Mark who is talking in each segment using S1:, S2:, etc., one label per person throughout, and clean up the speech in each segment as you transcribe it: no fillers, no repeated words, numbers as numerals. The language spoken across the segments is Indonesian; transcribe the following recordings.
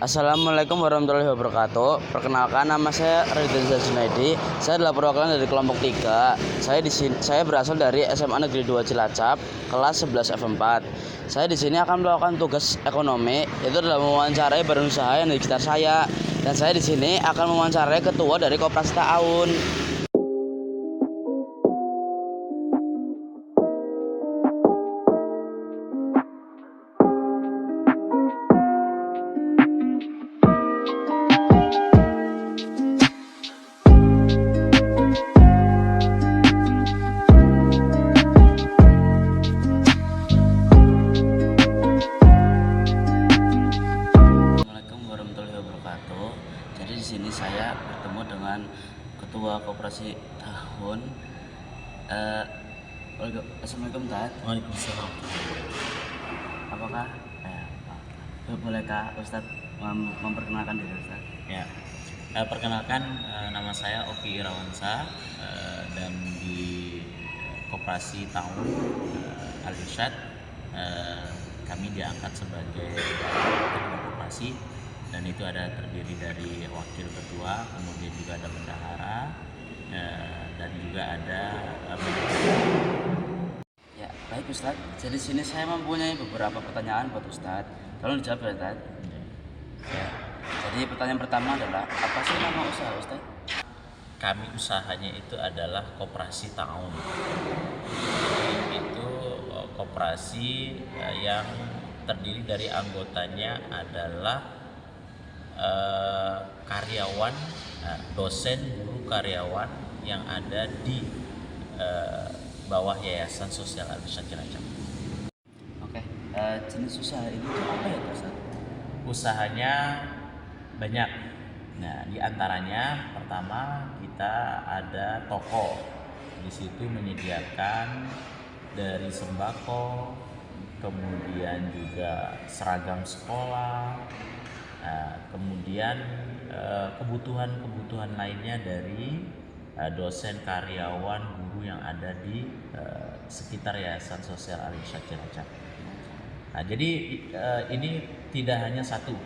S1: Assalamualaikum warahmatullahi wabarakatuh. Perkenalkan, nama saya Ridwan Junaidi. Saya adalah perwakilan dari kelompok 3. Saya berasal dari SMA Negeri 2 Cilacap, kelas 11 F4. Saya di sini akan melakukan tugas ekonomi, yaitu adalah mewawancarai badan usaha yang di sekitar saya. Dan saya di sini akan mewawancarai ketua dari Koperasi Ta'awun. Assalamualaikum warahmatullahi wabarakatuh. Jadi di sini saya bertemu dengan Ketua Koperasi Ta'awun. Assalamualaikum, Tad.
S2: Waalaikumsalam.
S1: Apakah bolehkah Ustadz memperkenalkan diri Ustadz?
S2: Ya, perkenalkan, nama saya Oki Irawansa, dan di Koperasi Ta'awun Al Irsyad kami diangkat sebagai ketua koperasi, dan itu ada terdiri dari wakil ketua, kemudian juga ada bendahara, dan juga ada
S1: Ya, baik Ustadz. Jadi sini saya mempunyai beberapa pertanyaan buat Ustadz. Tolong dijawab ya Ustadz. Ya. Jadi pertanyaan pertama adalah, apa sih nama usaha Ustadz?
S2: kami usahanya itu adalah Koperasi Ta'awun. Itu koperasi yang terdiri dari anggotanya adalah karyawan, dosen, guru, karyawan yang ada di bawah Yayasan Sosial Al Irsyad Cilacap.
S1: Oke. Jenis usaha ini tuh apa ya Ustadz?
S2: Usahanya banyak. Nah, di antaranya pertama kita ada toko. Di situ menyediakan dari sembako, kemudian juga seragam sekolah, kemudian kebutuhan-kebutuhan lainnya dari dosen, karyawan, guru yang ada di sekitar Yayasan Sosial Al Irsyad Cilacap. Nah, jadi ini tidak hanya satu,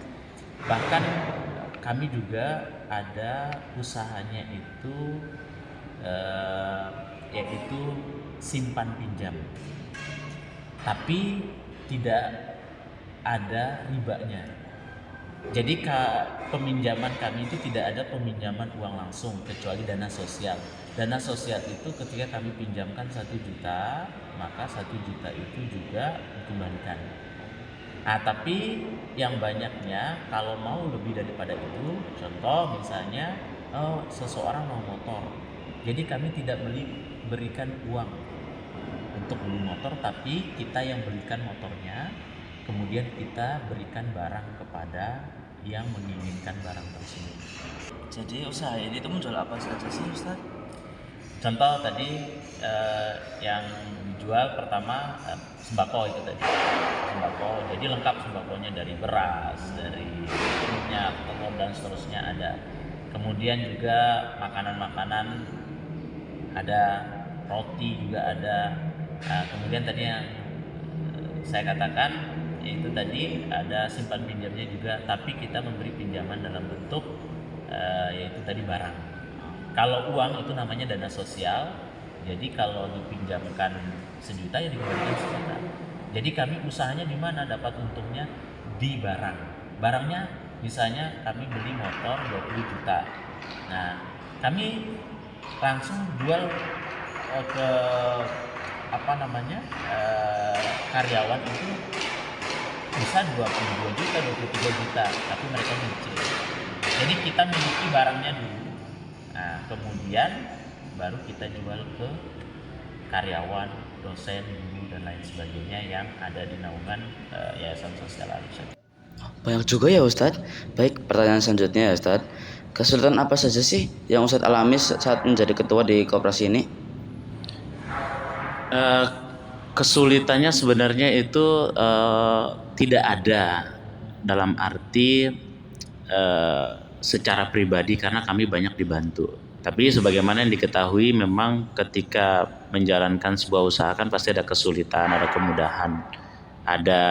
S2: bahkan kami juga ada usahanya itu yaitu simpan pinjam, tapi tidak ada ribanya. Jadi peminjaman kami itu tidak ada peminjaman uang langsung kecuali dana sosial. Dana sosial itu ketika kami pinjamkan 1 juta, maka 1 juta itu juga dikembalikan. Nah, tapi yang banyaknya kalau mau lebih daripada itu, contoh misalnya seseorang mau motor, jadi kami tidak berikan uang untuk beli motor, tapi kita yang belikan motornya, kemudian kita berikan barang kepada yang menginginkan barang tersebut.
S1: Jadi usaha ini tuh menjual apa saja sih Ustadz?
S2: Contoh tadi yang dijual pertama sembako itu tadi. Sembako, jadi lengkap sembakonya dari beras, dari minyak, telur dan seterusnya ada. Kemudian juga makanan-makanan ada, roti juga ada. Kemudian tadi yang saya katakan yaitu tadi ada simpan pinjamnya juga, tapi kita memberi pinjaman dalam bentuk yaitu tadi barang. Kalau uang itu namanya dana sosial, jadi kalau dipinjamkan 1 juta ya dikembalikan 1 juta. Jadi kami usahanya di mana dapat untungnya? Di barang. Barangnya misalnya kami beli motor 20 juta. Nah, kami langsung jual ke karyawan itu bisa 22 juta, 23 juta, tapi mereka nyicil. Jadi kita miliki barangnya dulu. Nah, kemudian baru kita jual ke karyawan, dosen, guru dan lain sebagainya yang ada di naungan Yayasan Sosial Al Irsyad.
S1: Banyak juga ya Ustadz. Baik, pertanyaan selanjutnya ya Ustadz. Kesulitan apa saja sih yang Ustadz alami saat menjadi ketua di koperasi ini?
S2: Kesulitannya sebenarnya itu tidak ada, dalam arti secara pribadi, karena kami banyak dibantu. Tapi sebagaimana yang diketahui, memang ketika menjalankan sebuah usaha kan pasti ada kesulitan, ada kemudahan, ada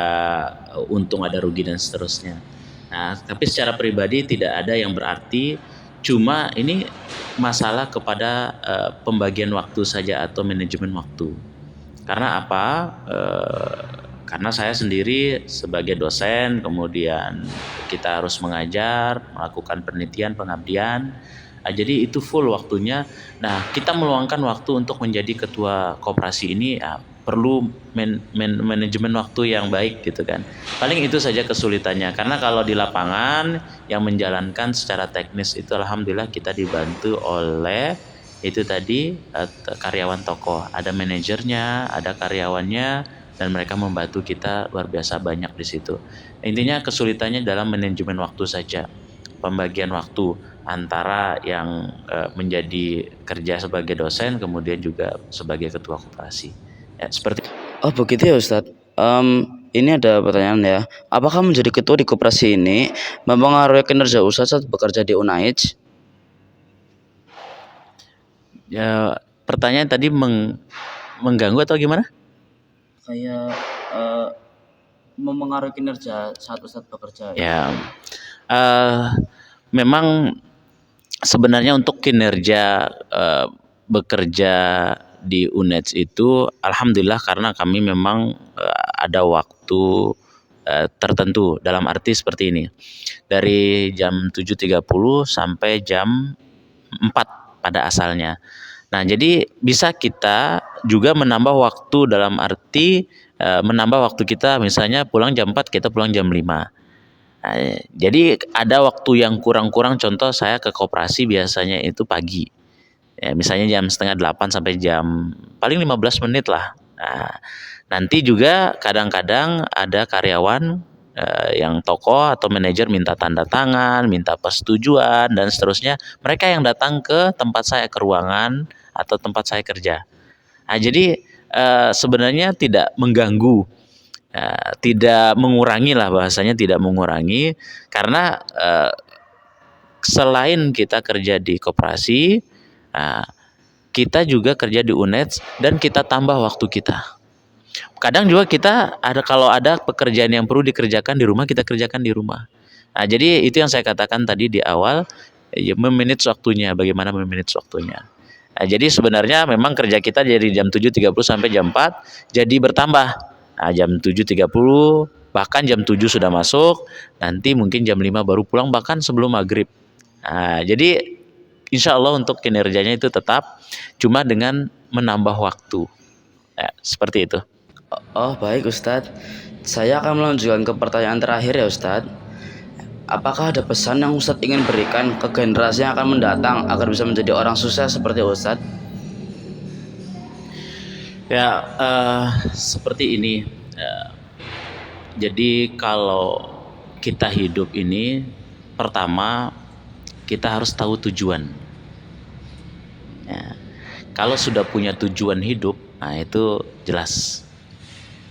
S2: untung, ada rugi dan seterusnya. Nah, tapi secara pribadi tidak ada yang berarti, cuma ini masalah kepada pembagian waktu saja atau manajemen waktu. Karena apa? Karena saya sendiri sebagai dosen, kemudian kita harus mengajar, melakukan penelitian, pengabdian. Jadi itu full waktunya. Nah, kita meluangkan waktu untuk menjadi ketua koperasi ini, perlu manajemen waktu yang baik gitu kan. Paling itu saja kesulitannya. Karena kalau di lapangan yang menjalankan secara teknis itu alhamdulillah kita dibantu oleh itu tadi karyawan toko, ada manajernya, ada karyawannya, dan mereka membantu kita luar biasa banyak di situ. Intinya kesulitannya dalam manajemen waktu saja, pembagian waktu antara yang menjadi kerja sebagai dosen kemudian juga sebagai ketua koperasi. Ya, seperti.
S1: Oh begitu ya Ustadz. Ini ada pertanyaan ya. Apakah menjadi ketua di koperasi ini mempengaruhi kinerja Ustadz saat bekerja di UNAIDS?
S2: Ya, pertanyaan tadi mengganggu atau gimana?
S1: Kayak mempengaruhi kinerja saat Ustadz bekerja.
S2: Ya, memang sebenarnya untuk kinerja bekerja di UNEDS itu alhamdulillah karena kami memang ada waktu tertentu, dalam arti seperti ini. Dari jam 7.30 sampai jam 4 pada asalnya. Nah, jadi bisa kita juga menambah waktu dalam arti menambah waktu kita, misalnya pulang jam 4 kita pulang jam 5. Nah, jadi ada waktu yang kurang-kurang, contoh saya ke koperasi biasanya itu pagi. Ya, misalnya jam setengah 8 sampai jam paling 15 menit lah. Nah, nanti juga kadang-kadang ada karyawan yang toko atau manajer minta tanda tangan, minta persetujuan dan seterusnya. Mereka yang datang ke tempat saya, ke ruangan atau tempat saya kerja. Nah, jadi sebenarnya tidak mengganggu, tidak mengurangi lah bahasanya, tidak mengurangi karena selain kita kerja di koperasi, kita juga kerja di UNEDS dan kita tambah waktu kita. Kadang juga kita ada, kalau ada pekerjaan yang perlu dikerjakan di rumah, kita kerjakan di rumah. Nah, jadi itu yang saya katakan tadi di awal, ya, memanage waktunya, bagaimana memanage waktunya. Nah, jadi sebenarnya memang kerja kita dari jam 7.30 sampai jam 4 jadi bertambah. Nah, jam 7.30 bahkan jam 7 sudah masuk, nanti mungkin jam 5 baru pulang bahkan sebelum maghrib. Nah, jadi insya Allah untuk kinerjanya itu tetap, cuma dengan menambah waktu. Ya, seperti itu.
S1: Oh baik Ustadz. Saya akan melanjutkan ke pertanyaan terakhir ya Ustadz. Apakah ada pesan yang Ustadz ingin berikan ke generasi yang akan mendatang agar bisa menjadi orang sukses seperti Ustadz?
S2: Ya, seperti ini. Jadi kalau kita hidup ini, pertama kita harus tahu tujuan. Ya, kalau sudah punya tujuan hidup, nah itu jelas.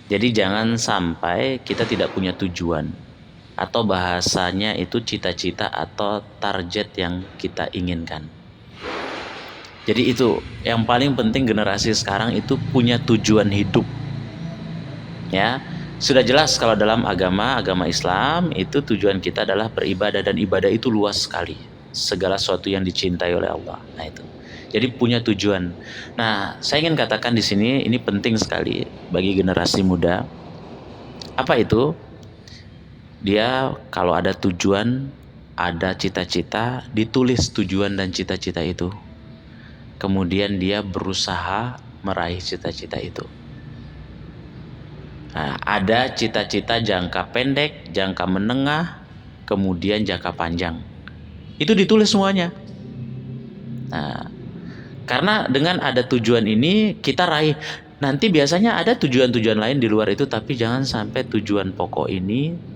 S2: Jadi jangan sampai kita tidak punya tujuan, atau bahasanya itu cita-cita atau target yang kita inginkan. Jadi itu yang paling penting, generasi sekarang itu punya tujuan hidup. Ya, sudah jelas kalau dalam agama Islam itu tujuan kita adalah beribadah, dan ibadah itu luas sekali. Segala sesuatu yang dicintai oleh Allah. Nah, itu. Jadi punya tujuan. Nah, saya ingin katakan di sini ini penting sekali bagi generasi muda. Apa itu? Dia kalau ada tujuan, ada cita-cita, ditulis tujuan dan cita-cita itu. Kemudian dia berusaha meraih cita-cita itu. Nah, ada cita-cita jangka pendek, jangka menengah, kemudian jangka panjang. Itu ditulis semuanya. Nah, karena dengan ada tujuan ini kita raih. Nanti biasanya ada tujuan-tujuan lain di luar itu, tapi jangan sampai tujuan pokok ini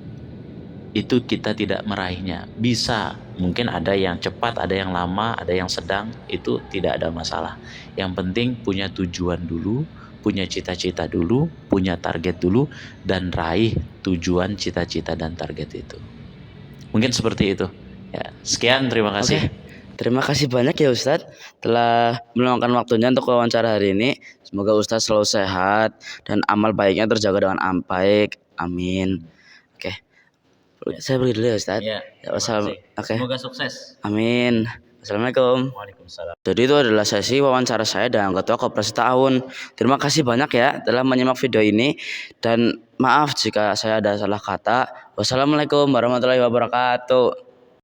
S2: itu kita tidak meraihnya. Bisa, mungkin ada yang cepat, ada yang lama, ada yang sedang, itu tidak ada masalah. Yang penting punya tujuan dulu, punya cita-cita dulu, punya target dulu, dan raih tujuan, cita-cita, dan target itu. Mungkin seperti itu. Ya, sekian, terima kasih.
S1: Oke. Terima kasih banyak ya Ustadz telah meluangkan waktunya untuk wawancara hari ini. Semoga Ustadz selalu sehat dan amal baiknya terjaga dengan baik. Amin. Oke. Saya pergi dulu ya Ustaz.
S2: Ya,
S1: Ya, wassalam. Oke.
S2: Semoga sukses.
S1: Amin. Assalamualaikum.
S2: Waalaikumsalam.
S1: Jadi itu adalah sesi wawancara saya dengan Ketua Koperasi Tahun. Terima kasih banyak ya telah menyimak video ini dan maaf jika saya ada salah kata. Wassalamualaikum warahmatullahi wabarakatuh.